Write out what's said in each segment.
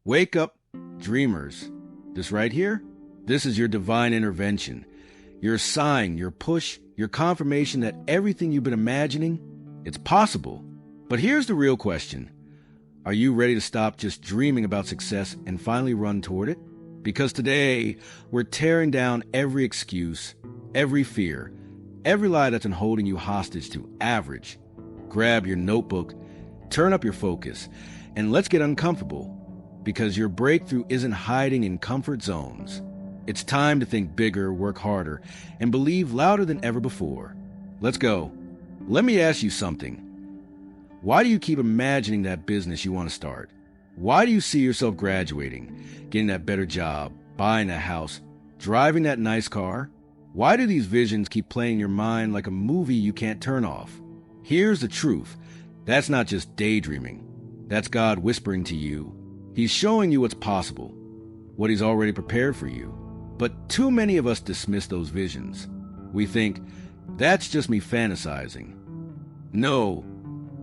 Wake up, dreamers. This right here, this is your divine intervention. Your sign, your push, your confirmation that everything you've been imagining, it's possible. But here's the real question. Are you ready to stop just dreaming about success and finally run toward it? Because today, we're tearing down every excuse, every fear, every lie that's been holding you hostage to average. Grab your notebook, turn up your focus, and let's get uncomfortable. Because your breakthrough isn't hiding in comfort zones. It's time to think bigger, work harder, and believe louder than ever before. Let's go. Let me ask you something. Why do you keep imagining that business you want to start? Why do you see yourself graduating, getting that better job, buying that house, driving that nice car? Why do these visions keep playing in your mind like a movie you can't turn off? Here's the truth. That's not just daydreaming. That's God whispering to you. He's showing you what's possible, what He's already prepared for you. But too many of us dismiss those visions. We think, that's just me fantasizing. No,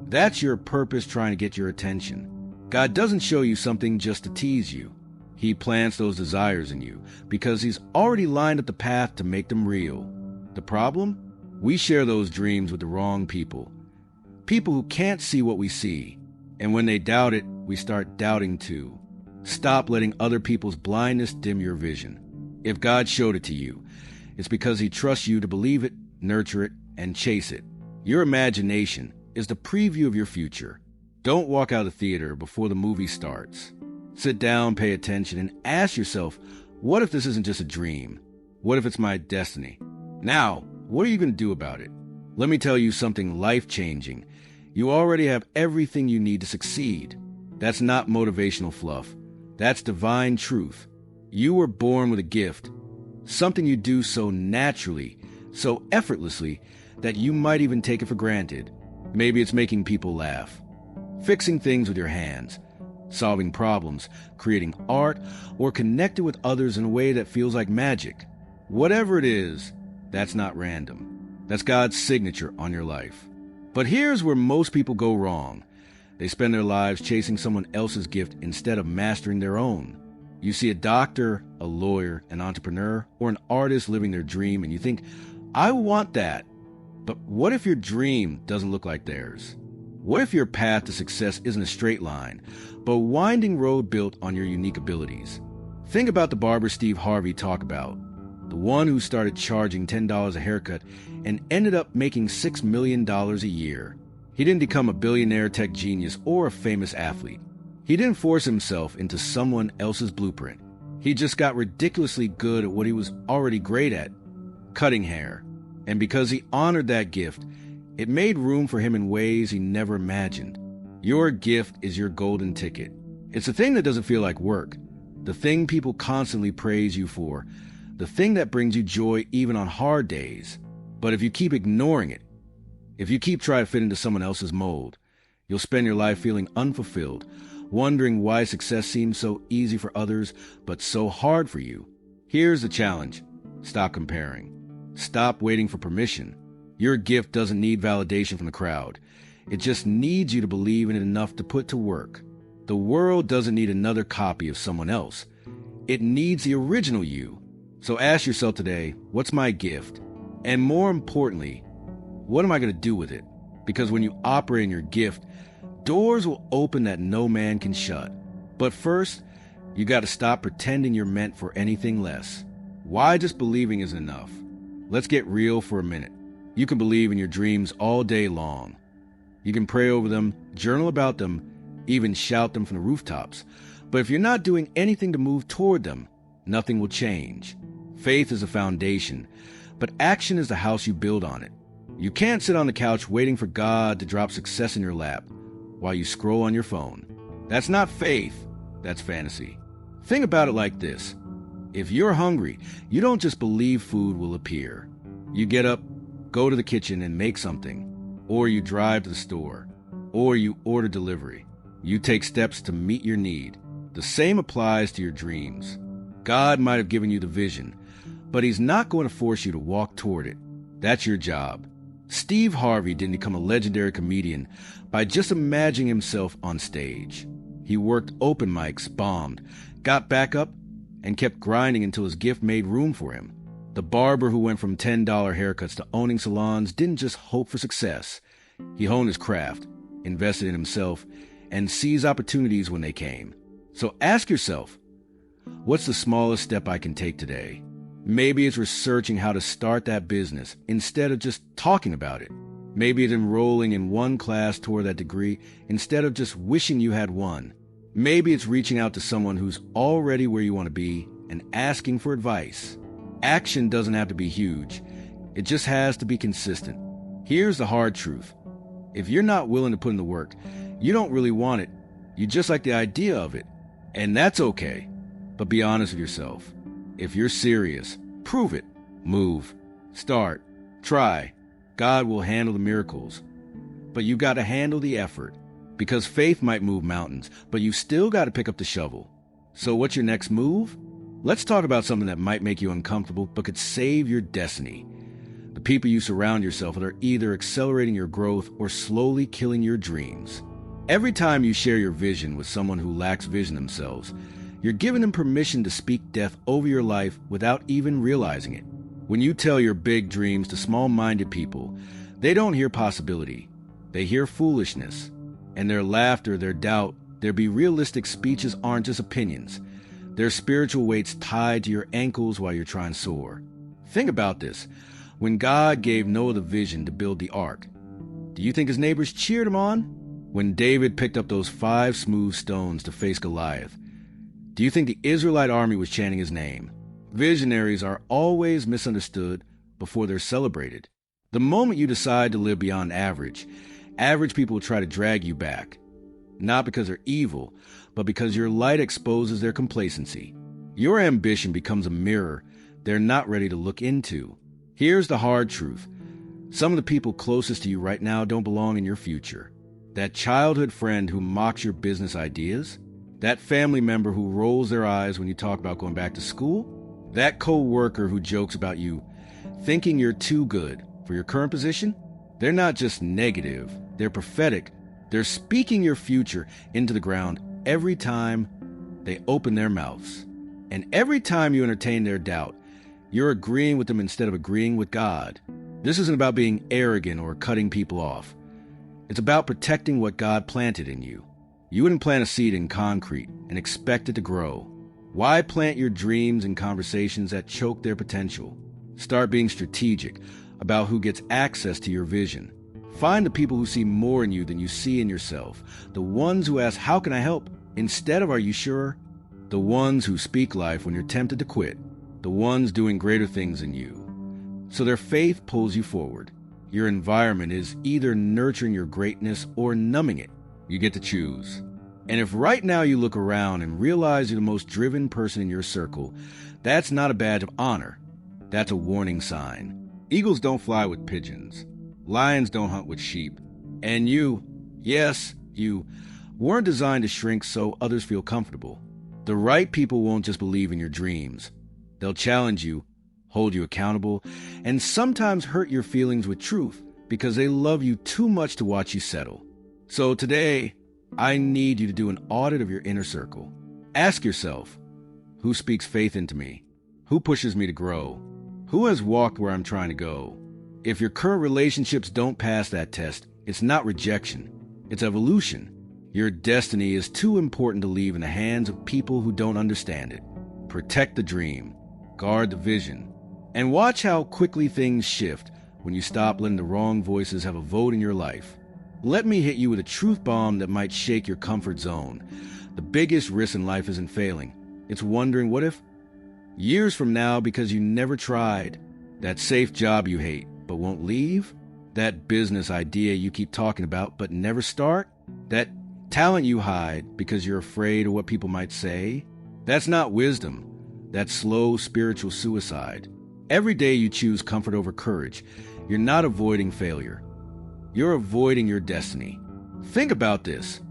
that's your purpose trying to get your attention. God doesn't show you something just to tease you. He plants those desires in you because He's already lined up the path to make them real. The problem? We share those dreams with the wrong people. People who can't see what we see. And when they doubt it, we start doubting too. Stop letting other people's blindness dim your vision. If God showed it to you, it's because He trusts you to believe it, nurture it, and chase it. Your imagination is the preview of your future. Don't walk out of the theater before the movie starts. Sit down, pay attention, and ask yourself, what if this isn't just a dream? What if it's my destiny? Now, what are you going to do about it? Let me tell you something life-changing. You already have everything you need to succeed. That's not motivational fluff. That's divine truth. You were born with a gift, something you do so naturally, so effortlessly, that you might even take it for granted. Maybe it's making people laugh, fixing things with your hands, solving problems, creating art, or connecting with others in a way that feels like magic. Whatever it is, that's not random. That's God's signature on your life. But here's where most people go wrong. They spend their lives chasing someone else's gift instead of mastering their own. You see a doctor, a lawyer, an entrepreneur, or an artist living their dream, and you think, I want that. But what if your dream doesn't look like theirs? What if your path to success isn't a straight line, but a winding road built on your unique abilities? Think about the barber Steve Harvey talk about, the one who started charging $10 a haircut and ended up making $6 million a year. He didn't become a billionaire tech genius or a famous athlete. He didn't force himself into someone else's blueprint. He just got ridiculously good at what he was already great at, cutting hair. And because he honored that gift, it made room for him in ways he never imagined. Your gift is your golden ticket. It's the thing that doesn't feel like work, the thing people constantly praise you for, the thing that brings you joy even on hard days. But if you keep ignoring it, if you keep trying to fit into someone else's mold, you'll spend your life feeling unfulfilled, wondering why success seems so easy for others, but so hard for you. Here's the challenge. Stop comparing. Stop waiting for permission. Your gift doesn't need validation from the crowd. It just needs you to believe in it enough to put to work. The world doesn't need another copy of someone else. It needs the original you. So ask yourself today, what's my gift? And more importantly, what am I going to do with it? Because when you operate in your gift, doors will open that no man can shut. But first, you got to stop pretending you're meant for anything less. Why just believing isn't enough? Let's get real for a minute. You can believe in your dreams all day long. You can pray over them, journal about them, even shout them from the rooftops. But if you're not doing anything to move toward them, nothing will change. Faith is a foundation, but action is the house you build on it. You can't sit on the couch waiting for God to drop success in your lap while you scroll on your phone. That's not faith, that's fantasy. Think about it like this. If you're hungry, you don't just believe food will appear. You get up, go to the kitchen and make something, or you drive to the store, or you order delivery. You take steps to meet your need. The same applies to your dreams. God might have given you the vision, but He's not going to force you to walk toward it. That's your job. Steve Harvey didn't become a legendary comedian by just imagining himself on stage. He worked open mics, bombed, got back up, and kept grinding until his gift made room for him. The barber who went from $10 haircuts to owning salons didn't just hope for success. He honed his craft, invested in himself, and seized opportunities when they came. So ask yourself, what's the smallest step I can take today? Maybe it's researching how to start that business instead of just talking about it. Maybe it's enrolling in one class toward that degree instead of just wishing you had one. Maybe it's reaching out to someone who's already where you want to be and asking for advice. Action doesn't have to be huge. It just has to be consistent. Here's the hard truth. If you're not willing to put in the work, you don't really want it. You just like the idea of it. And that's okay. But be honest with yourself. If you're serious, prove it. Move. Start. Try. God will handle the miracles. But you got to handle the effort. Because faith might move mountains, but you still got to pick up the shovel. So what's your next move? Let's talk about something that might make you uncomfortable, but could save your destiny. The people you surround yourself with are either accelerating your growth or slowly killing your dreams. Every time you share your vision with someone who lacks vision themselves, you're giving them permission to speak death over your life without even realizing it. When you tell your big dreams to small-minded people, they don't hear possibility. They hear foolishness. And their laughter, their doubt, their be realistic speeches aren't just opinions. They're spiritual weights tied to your ankles while you're trying to soar. Think about this. When God gave Noah the vision to build the ark, do you think his neighbors cheered him on? When David picked up those 5 smooth stones to face Goliath, do you think the Israelite army was chanting his name? Visionaries are always misunderstood before they're celebrated. The moment you decide to live beyond average people will try to drag you back. Not because they're evil, but because your light exposes their complacency. Your ambition becomes a mirror they're not ready to look into. Here's the hard truth. Some of the people closest to you right now don't belong in your future. That childhood friend who mocks your business ideas, that family member who rolls their eyes when you talk about going back to school, that co-worker who jokes about you thinking you're too good for your current position, they're not just negative, they're prophetic. They're speaking your future into the ground every time they open their mouths. And every time you entertain their doubt, you're agreeing with them instead of agreeing with God. This isn't about being arrogant or cutting people off. It's about protecting what God planted in you. You wouldn't plant a seed in concrete and expect it to grow. Why plant your dreams in conversations that choke their potential? Start being strategic about who gets access to your vision. Find the people who see more in you than you see in yourself. The ones who ask, "How can I help?" instead of "Are you sure?" The ones who speak life when you're tempted to quit. The ones doing greater things than you. So their faith pulls you forward. Your environment is either nurturing your greatness or numbing it. You get to choose. And if right now you look around and realize you're the most driven person in your circle, that's not a badge of honor. That's a warning sign. Eagles don't fly with pigeons. Lions don't hunt with sheep. And you, yes, you, weren't designed to shrink so others feel comfortable. The right people won't just believe in your dreams. They'll challenge you, hold you accountable, and sometimes hurt your feelings with truth because they love you too much to watch you settle. So today, I need you to do an audit of your inner circle. Ask yourself, who speaks faith into me? Who pushes me to grow? Who has walked where I'm trying to go? If your current relationships don't pass that test, it's not rejection, it's evolution. Your destiny is too important to leave in the hands of people who don't understand it. Protect the dream, guard the vision, and watch how quickly things shift when you stop letting the wrong voices have a vote in your life. Let me hit you with a truth bomb that might shake your comfort zone. The biggest risk in life isn't failing. It's wondering what if? Years from now because you never tried. That safe job you hate but won't leave? That business idea you keep talking about but never start? That talent you hide because you're afraid of what people might say? That's not wisdom. That's slow spiritual suicide. Every day you choose comfort over courage. You're not avoiding failure. You're avoiding your destiny. Think about this.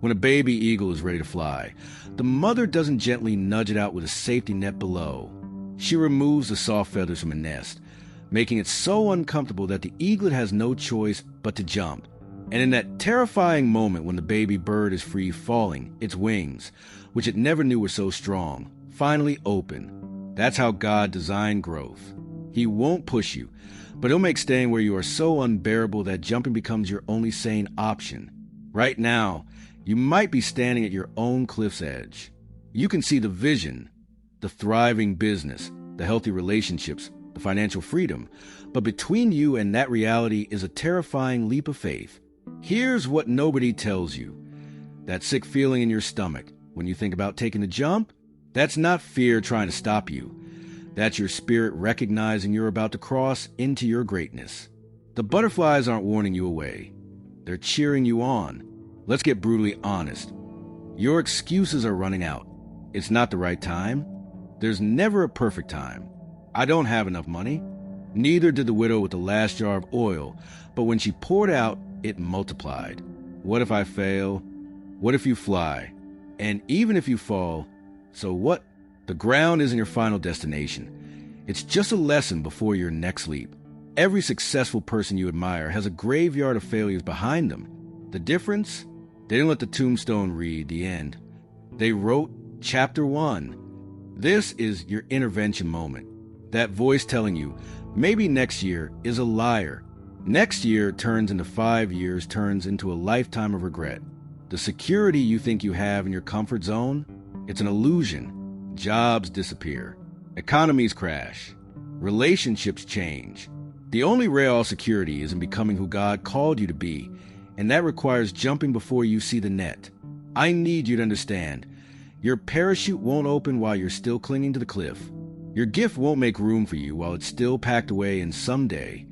When a baby eagle is ready to fly, the mother doesn't gently nudge it out with a safety net below. She removes the soft feathers from a nest, making it so uncomfortable that the eaglet has no choice but to jump. And in that terrifying moment when the baby bird is free falling, its wings, which it never knew were so strong, finally open. That's how God designed growth. He won't push you, but he'll make staying where you are so unbearable that jumping becomes your only sane option. Right now, you might be standing at your own cliff's edge. You can see the vision, the thriving business, the healthy relationships, the financial freedom, but between you and that reality is a terrifying leap of faith. Here's what nobody tells you. That sick feeling in your stomach when you think about taking the jump, that's not fear trying to stop you. That's your spirit recognizing you're about to cross into your greatness. The butterflies aren't warning you away. They're cheering you on. Let's get brutally honest. Your excuses are running out. It's not the right time. There's never a perfect time. I don't have enough money. Neither did the widow with the last jar of oil, but when she poured out, it multiplied. What if I fail? What if you fly? And even if you fall, so what? The ground isn't your final destination. It's just a lesson before your next leap. Every successful person you admire has a graveyard of failures behind them. The difference? They didn't let the tombstone read the end. They wrote chapter 1. This is your intervention moment. That voice telling you, maybe next year, is a liar. Next year turns into 5 years, turns into a lifetime of regret. The security you think you have in your comfort zone, it's an illusion. Jobs disappear. Economies crash. Relationships change. The only real security is in becoming who God called you to be, and that requires jumping before you see the net. I need you to understand. Your parachute won't open while you're still clinging to the cliff. Your gift won't make room for you while it's still packed away, and someday,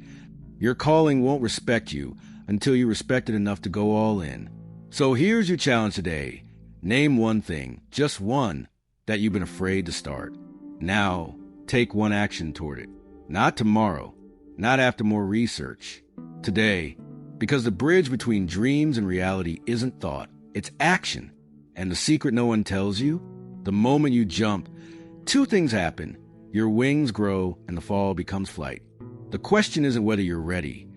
your calling won't respect you until you respect it enough to go all in. So here's your challenge today. Name one thing, just one, that you've been afraid to start. Now, take one action toward it. Not tomorrow, not after more research. Today, because the bridge between dreams and reality isn't thought, it's action. And the secret no one tells you? The moment you jump, two things happen. Your wings grow and the fall becomes flight. The question isn't whether you're ready.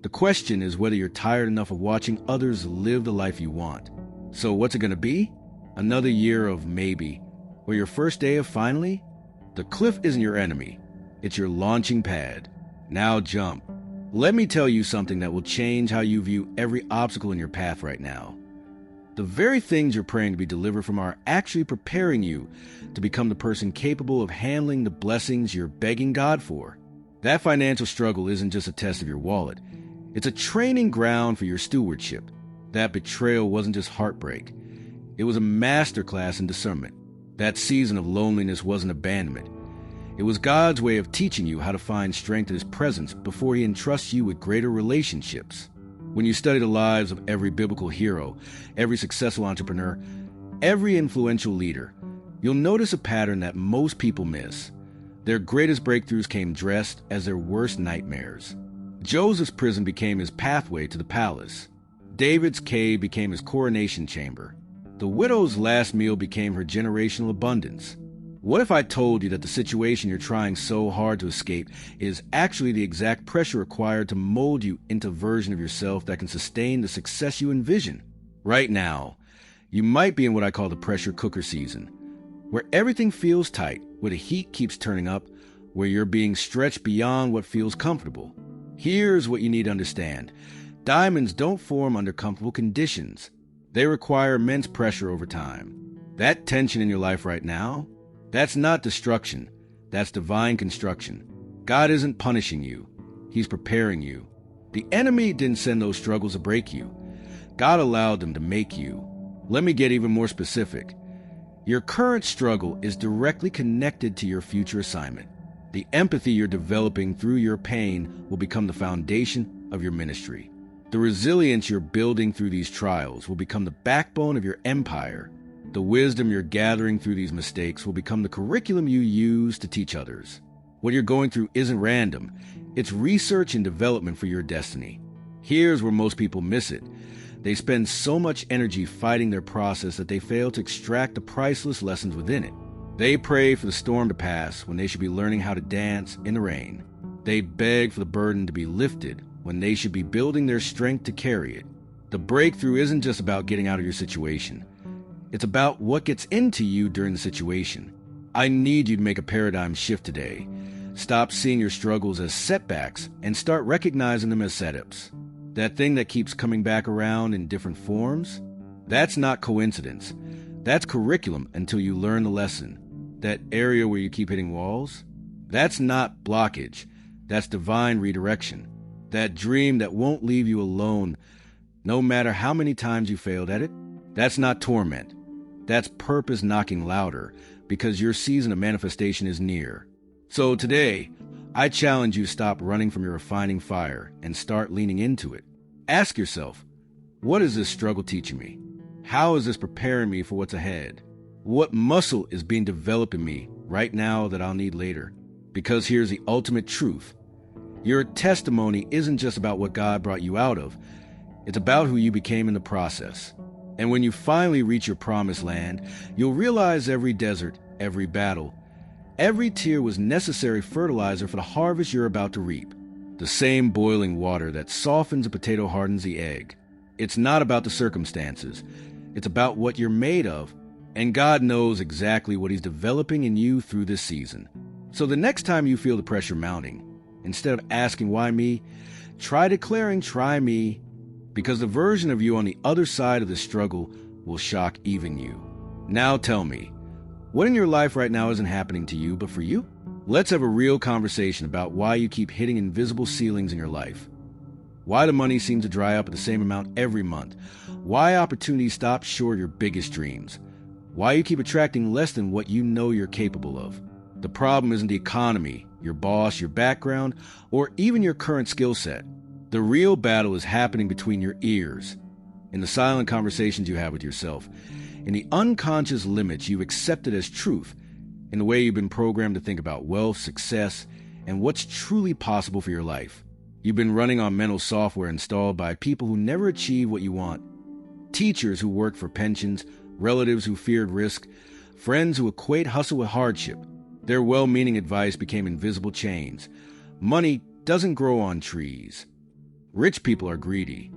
The question is whether you're tired enough of watching others live the life you want. So what's it going to be? Another year of maybe. Or your first day of finally? The cliff isn't your enemy. It's your launching pad. Now jump. Let me tell you something that will change how you view every obstacle in your path right now. The very things you're praying to be delivered from are actually preparing you to become the person capable of handling the blessings you're begging God for. That financial struggle isn't just a test of your wallet. It's a training ground for your stewardship. That betrayal wasn't just heartbreak. It was a masterclass in discernment. That season of loneliness wasn't abandonment. It was God's way of teaching you how to find strength in His presence before He entrusts you with greater relationships. When you study the lives of every biblical hero, every successful entrepreneur, every influential leader, you'll notice a pattern that most people miss. Their greatest breakthroughs came dressed as their worst nightmares. Joseph's prison became his pathway to the palace. David's cave became his coronation chamber. The widow's last meal became her generational abundance. What if I told you that the situation you're trying so hard to escape is actually the exact pressure required to mold you into a version of yourself that can sustain the success you envision? Right now, you might be in what I call the pressure cooker season, where everything feels tight, where the heat keeps turning up, where you're being stretched beyond what feels comfortable. Here's what you need to understand. Diamonds don't form under comfortable conditions. They require immense pressure over time. That tension in your life right now, that's not destruction. That's divine construction. God isn't punishing you. He's preparing you. The enemy didn't send those struggles to break you. God allowed them to make you. Let me get even more specific. Your current struggle is directly connected to your future assignment. The empathy you're developing through your pain will become the foundation of your ministry. The resilience you're building through these trials will become the backbone of your empire. The wisdom you're gathering through these mistakes will become the curriculum you use to teach others. What you're going through isn't random. It's research and development for your destiny. Here's where most people miss it. They spend so much energy fighting their process that they fail to extract the priceless lessons within it. They pray for the storm to pass when they should be learning how to dance in the rain. They beg for the burden to be lifted when they should be building their strength to carry it. The breakthrough isn't just about getting out of your situation. It's about what gets into you during the situation. I need you to make a paradigm shift today. Stop seeing your struggles as setbacks and start recognizing them as setups. That thing that keeps coming back around in different forms, that's not coincidence. That's curriculum until you learn the lesson. That area where you keep hitting walls, that's not blockage. That's divine redirection. That dream that won't leave you alone no matter how many times you failed at it, that's not torment. That's purpose knocking louder because your season of manifestation is near. So today, I challenge you to stop running from your refining fire and start leaning into it. Ask yourself, what is this struggle teaching me? How is this preparing me for what's ahead? What muscle is being developed in me right now that I'll need later? Because here's the ultimate truth. Your testimony isn't just about what God brought you out of. It's about who you became in the process. And when you finally reach your promised land, you'll realize every desert, every battle, every tear was necessary fertilizer for the harvest you're about to reap. The same boiling water that softens a potato hardens the egg. It's not about the circumstances. It's about what you're made of. And God knows exactly what He's developing in you through this season. So the next time you feel the pressure mounting, instead of asking why me, try declaring try me, because the version of you on the other side of the struggle will shock even you. Now tell me, what in your life right now isn't happening to you but for you? Let's have a real conversation about why you keep hitting invisible ceilings in your life. Why the money seems to dry up at the same amount every month. Why opportunities stop short of your biggest dreams. Why you keep attracting less than what you know you're capable of. The problem isn't the economy, your boss, your background, or even your current skill set. The real battle is happening between your ears, in the silent conversations you have with yourself, in the unconscious limits you've accepted as truth, in the way you've been programmed to think about wealth, success, and what's truly possible for your life. You've been running on mental software installed by people who never achieve what you want, teachers who worked for pensions, relatives who feared risk, friends who equate hustle with hardship. Their well-meaning advice became invisible chains. Money doesn't grow on trees. Rich people are greedy.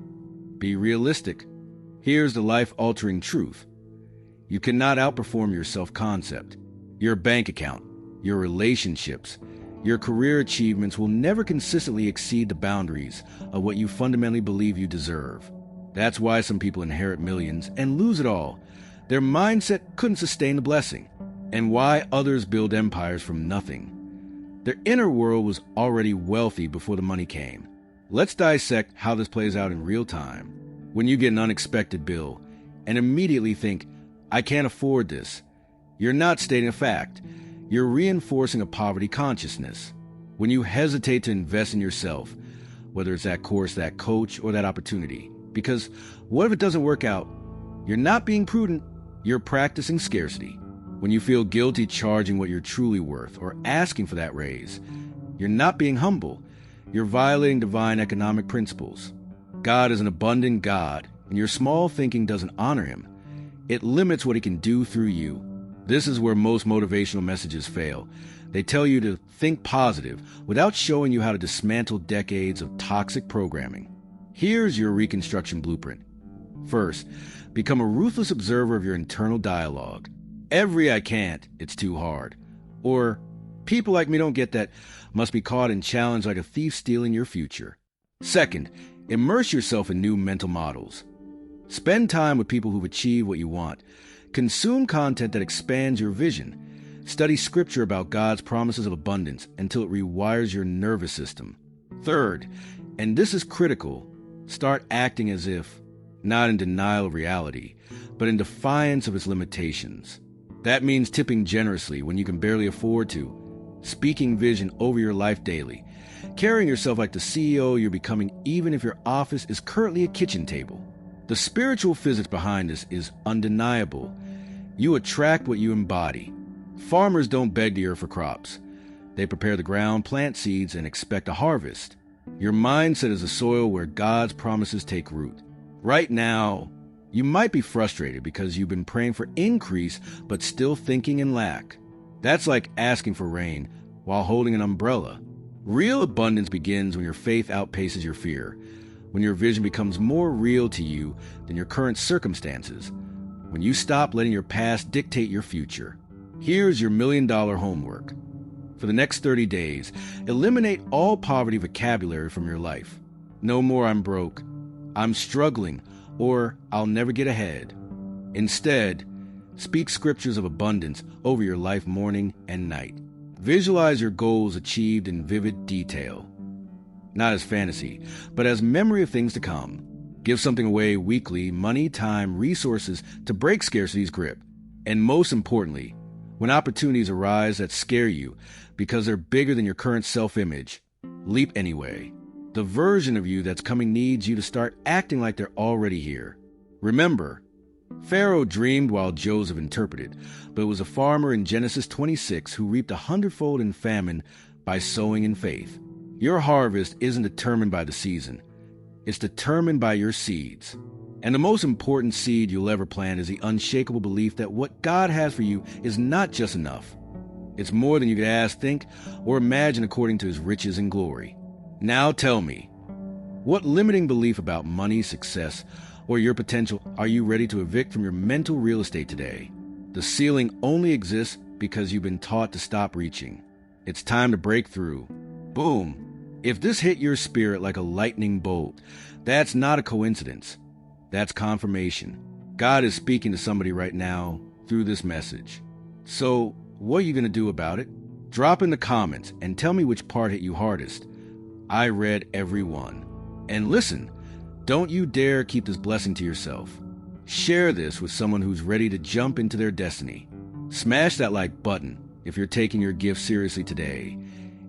Be realistic. Here's the life-altering truth. You cannot outperform your self-concept. Your bank account, your relationships, your career achievements will never consistently exceed the boundaries of what you fundamentally believe you deserve. That's why some people inherit millions and lose it all. Their mindset couldn't sustain the blessing. And why others build empires from nothing. Their inner world was already wealthy before the money came. Let's dissect how this plays out in real time. When you get an unexpected bill and immediately think, I can't afford this, you're not stating a fact. You're reinforcing a poverty consciousness. When you hesitate to invest in yourself, whether it's that course, that coach, or that opportunity, because what if it doesn't work out? You're not being prudent, you're practicing scarcity. When you feel guilty charging what you're truly worth or asking for that raise, you're not being humble. You're violating divine economic principles. God is an abundant God, and your small thinking doesn't honor Him. It limits what He can do through you. This is where most motivational messages fail. They tell you to think positive without showing you how to dismantle decades of toxic programming. Here's your reconstruction blueprint. First, become a ruthless observer of your internal dialogue. Every I can't, it's too hard. Or, people like me don't get that, must be caught and challenged like a thief stealing your future. Second, immerse yourself in new mental models. Spend time with people who've achieved what you want. Consume content that expands your vision. Study scripture about God's promises of abundance until it rewires your nervous system. Third, and this is critical, start acting as if, not in denial of reality, but in defiance of its limitations. That means tipping generously when you can barely afford to, speaking vision over your life daily, carrying yourself like the CEO you're becoming even if your office is currently a kitchen table. The spiritual physics behind this is undeniable. You attract what you embody. Farmers don't beg the earth for crops. They prepare the ground, plant seeds, and expect a harvest. Your mindset is a soil where God's promises take root. Right now, you might be frustrated because you've been praying for increase but still thinking in lack. That's like asking for rain while holding an umbrella. Real abundance begins when your faith outpaces your fear, when your vision becomes more real to you than your current circumstances, when you stop letting your past dictate your future. Here's your $1 million homework. For the next 30 days, eliminate all poverty vocabulary from your life. No more "I'm broke," "I'm struggling," or "I'll never get ahead." Instead, speak scriptures of abundance over your life morning and night. Visualize your goals achieved in vivid detail. Not as fantasy, but as memory of things to come. Give something away weekly, money, time, resources to break scarcity's grip. And most importantly, when opportunities arise that scare you because they're bigger than your current self-image, leap anyway. The version of you that's coming needs you to start acting like they're already here. Remember, Pharaoh dreamed while Joseph interpreted, but it was a farmer in Genesis 26 who reaped 100-fold in famine by sowing in faith. Your harvest isn't determined by the season. It's determined by your seeds. And the most important seed you'll ever plant is the unshakable belief that what God has for you is not just enough. It's more than you could ask, think, or imagine according to his riches and glory. Now tell me, what limiting belief about money, success, or your potential are you ready to evict from your mental real estate today? The ceiling only exists because you've been taught to stop reaching. It's time to break through. Boom! If this hit your spirit like a lightning bolt, that's not a coincidence. That's confirmation. God is speaking to somebody right now through this message. So, what are you going to do about it? Drop in the comments and tell me which part hit you hardest. I read every one. And listen, don't you dare keep this blessing to yourself. Share this with someone who's ready to jump into their destiny. Smash that like button if you're taking your gift seriously today.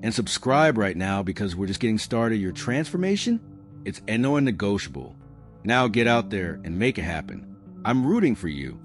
And subscribe right now because we're just getting started. Your transformation, it's non-negotiable. Now get out there and make it happen. I'm rooting for you.